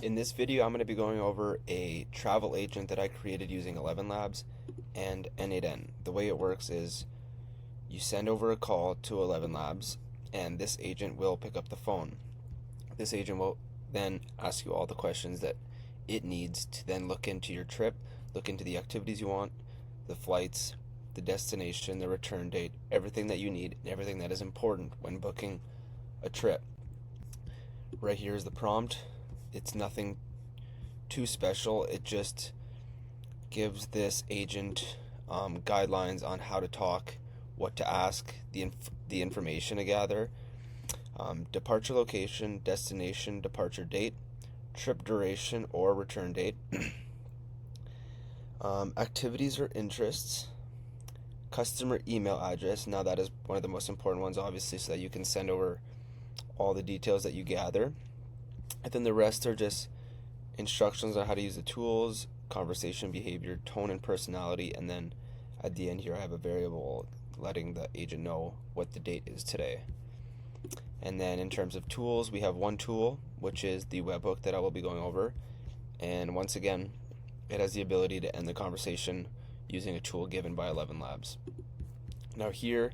In this video, I'm going to be going over a travel agent that I created using 11 Labs and N8N. The way it works is you send over a call to 11 Labs, and this agent will pick up the phone. This agent will then ask you all the questions that it needs to then look into your trip, look into the activities you want, the flights, the destination, the return date, everything that you need, and everything that is important when booking a trip. Right here is the prompt. It's nothing too special. It just gives this agent guidelines on how to talk, what to ask, the information to gather, departure location, destination, departure date, trip duration or return date, activities or interests, customer email address. Now that is one of the most important ones, obviously, so that you can send over all the details that you gather. And then the rest are just instructions on how to use the tools, conversation behavior, tone and personality, and then at the end here I have a variable letting the agent know what the date is today. And then in terms of tools, we have one tool, which is the webhook that I will be going over. And once again, it has the ability to end the conversation using a tool given by 11 Labs. Now here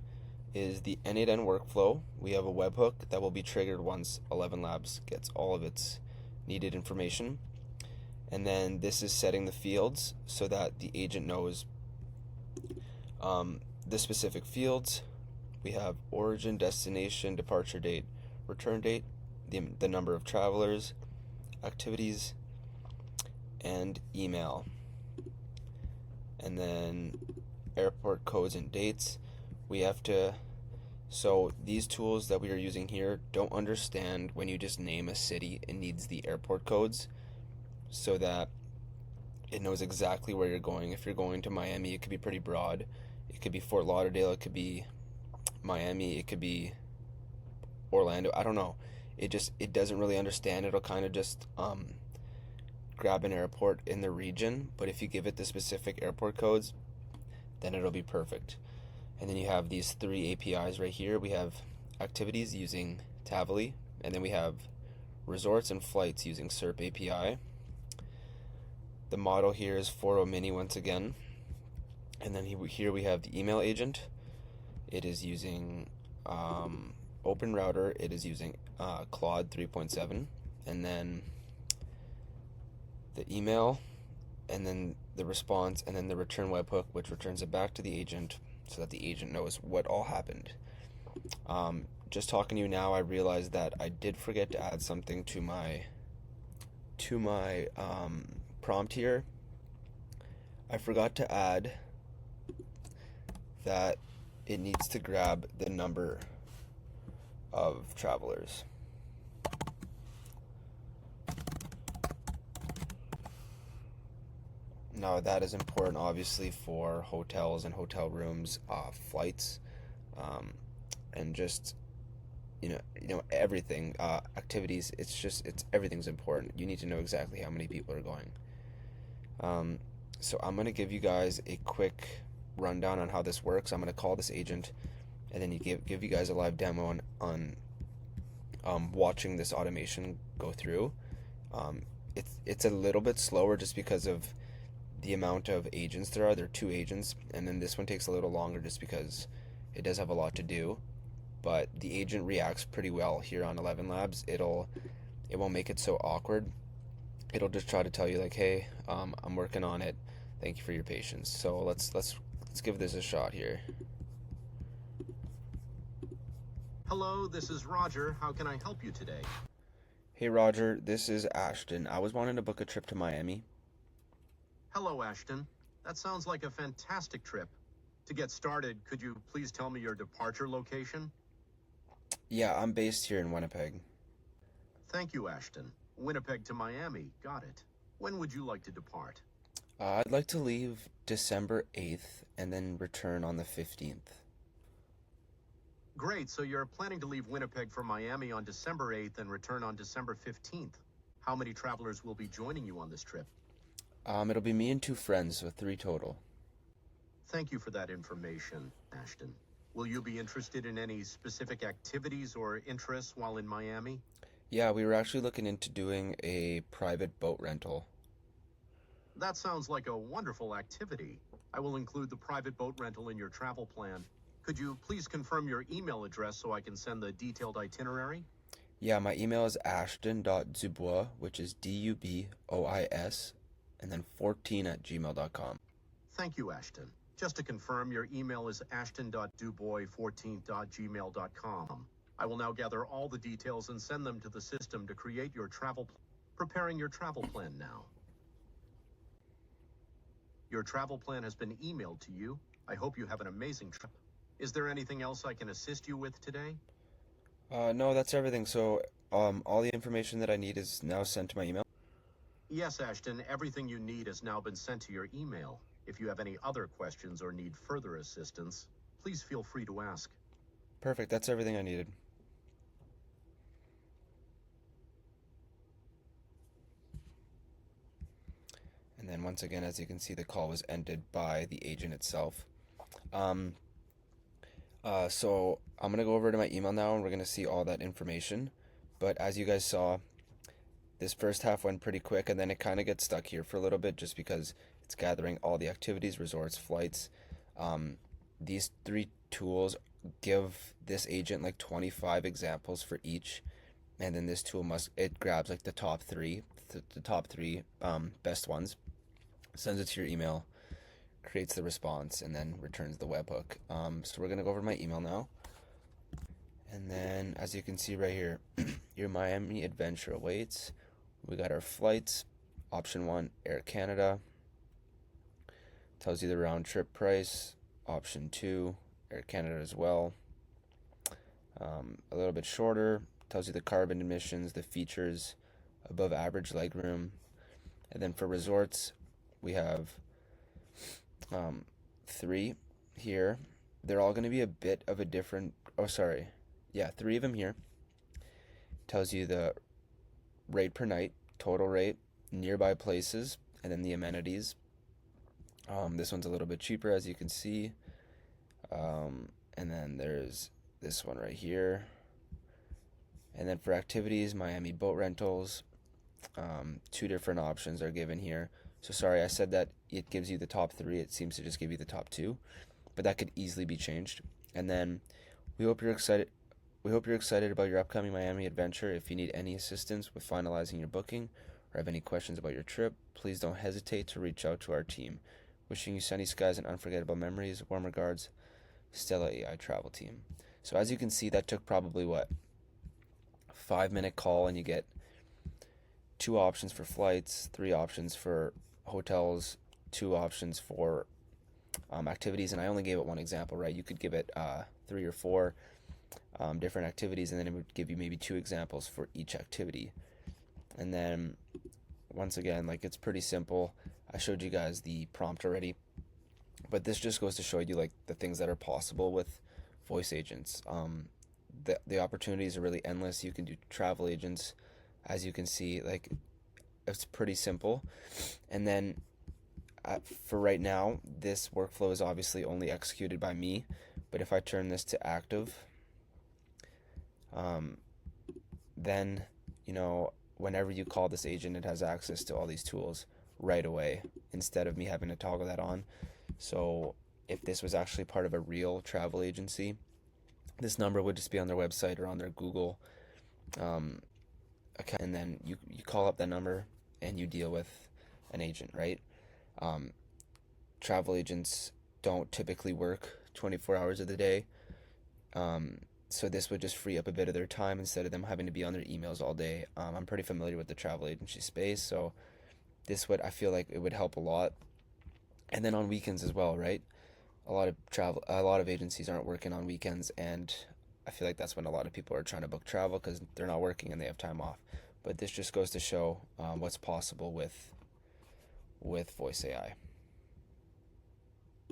is the N8N workflow. We have a webhook that will be triggered once 11 Labs gets all of its needed information. And then this is setting the fields so that the agent knows the specific fields. We have origin, destination, departure date, return date, the number of travelers, activities, and email. And then airport codes and dates. We have to, so these tools that we are using here don't understand when you just name a city. It needs the airport codes so that it knows exactly where you're going. If you're going to Miami, it could be pretty broad. It could be Fort Lauderdale, it could be Miami, it could be Orlando. I don't know. It doesn't really understand. It'll kind of just grab an airport in the region, but if you give it the specific airport codes, then it'll be perfect. And then you have these three APIs right here. We have activities using Tavily, and then we have resorts and flights using SERP API. The model here is 4.0 Mini once again. And then here we have the email agent. It is using Open Router. It is using Claude 3.7. And then the email, and then the response, and then the return webhook, which returns it back to the agent so that the agent knows what all happened. Just talking to you now, I realized that I did forget to add something to my prompt here. I forgot to add that it needs to grab the number of travelers. Now that is important, obviously, for hotels and hotel rooms, flights, and just everything, activities. It's everything's important. You need to know exactly how many people are going. So I'm gonna give you guys a quick rundown on how this works. I'm gonna call this agent, and then give you guys a live demo on watching this automation go through. It's a little bit slower just because of the amount of agents there are. There are 2 agents, and then this one takes a little longer just because it does have a lot to do. But the agent reacts pretty well here on 11 Labs. It won't make it so awkward. It'll just try to tell you like, hey, I'm working on it. Thank you for your patience. So let's give this a shot here. Hello, this is Roger. How can I help you today? Hey Roger, this is Ashton. I was wanting to book a trip to Miami. Hello, Ashton. That sounds like a fantastic trip. To get started, could you please tell me your departure location? Yeah, I'm based here in Winnipeg. Thank you, Ashton. Winnipeg to Miami. Got it. When would you like to depart? I'd like to leave December 8th and then return on the 15th. Great, so you're planning to leave Winnipeg for Miami on December 8th and return on December 15th. How many travelers will be joining you on this trip? It'll be me and 2 friends, so 3 total. Thank you for that information, Ashton. Will you be interested in any specific activities or interests while in Miami? Yeah, we were actually looking into doing a private boat rental. That sounds like a wonderful activity. I will include the private boat rental in your travel plan. Could you please confirm your email address so I can send the detailed itinerary? Yeah, my email is ashton.dubois, which is Dubois, and then 14 at gmail.com. Thank you, Ashton. Just to confirm, your email is ashton.dubois14@gmail.com. I will now gather all the details and send them to the system to create your preparing your travel plan now. Your travel plan has been emailed to you. I hope you have an amazing trip. Is there anything else I can assist you with today? No, that's everything. So, all the information that I need is now sent to my email. Yes, Ashton, everything you need has now been sent to your email. If you have any other questions or need further assistance, please feel free to ask. Perfect, that's everything I needed. And then once again, as you can see, the call was ended by the agent itself. Um, so I'm gonna go over to my email now, and we're gonna see all that information. But as you guys saw, this first half went pretty quick, and then it kind of gets stuck here for a little bit, just because it's gathering all the activities, resorts, flights. Um, these three tools give this agent like 25 examples for each, and then this tool it grabs like the top three, best ones, sends it to your email, creates the response, and then returns the webhook. So we're gonna go over my email now, and then as you can see right here, your Miami adventure awaits. We got our flights. Option 1, Air Canada. Tells you the round trip price. Option 2, Air Canada as well. A little bit shorter. Tells you the carbon emissions, the features, above average legroom. And then for resorts, we have 3 here. They're all going to be a bit of a different. Oh, sorry. Yeah, 3 of them here. Tells you the rate per night, total rate, nearby places, and then the amenities. This one's a little bit cheaper, as you can see. And then there's this one right here. And then for activities, Miami boat rentals, 2 different options are given here. So sorry, I said that it gives you the top 3. It seems to just give you the top 2, but that could easily be changed. And then we hope you're excited. We hope you're excited about your upcoming Miami adventure. If you need any assistance with finalizing your booking or have any questions about your trip, please don't hesitate to reach out to our team. Wishing you sunny skies and unforgettable memories. Warm regards, Stella AI Travel Team. So as you can see, that took probably what, 5-minute call, and you get 2 options for flights, 3 options for hotels, 2 options for activities, and I only gave it one example, right? You could give it 3 or 4 different activities, and then it would give you maybe 2 examples for each activity. And then once again, like, it's pretty simple. I showed you guys the prompt already, but this just goes to show you like the things that are possible with voice agents. The opportunities are really endless. You can do travel agents, as you can see. Like, it's pretty simple. And then for right now, this workflow is obviously only executed by me, but if I turn this to active, then whenever you call this agent, it has access to all these tools right away, instead of me having to toggle that on. So if this was actually part of a real travel agency, this number would just be on their website or on their Google account, and then you call up that number and you deal with an agent, right? Travel agents don't typically work 24 hours of the day, so this would just free up a bit of their time instead of them having to be on their emails all day. I'm pretty familiar with the travel agency space, so I feel like it would help a lot. And then on weekends as well, right? A lot of agencies aren't working on weekends, and I feel like that's when a lot of people are trying to book travel because they're not working and they have time off. But this just goes to show what's possible with voice AI.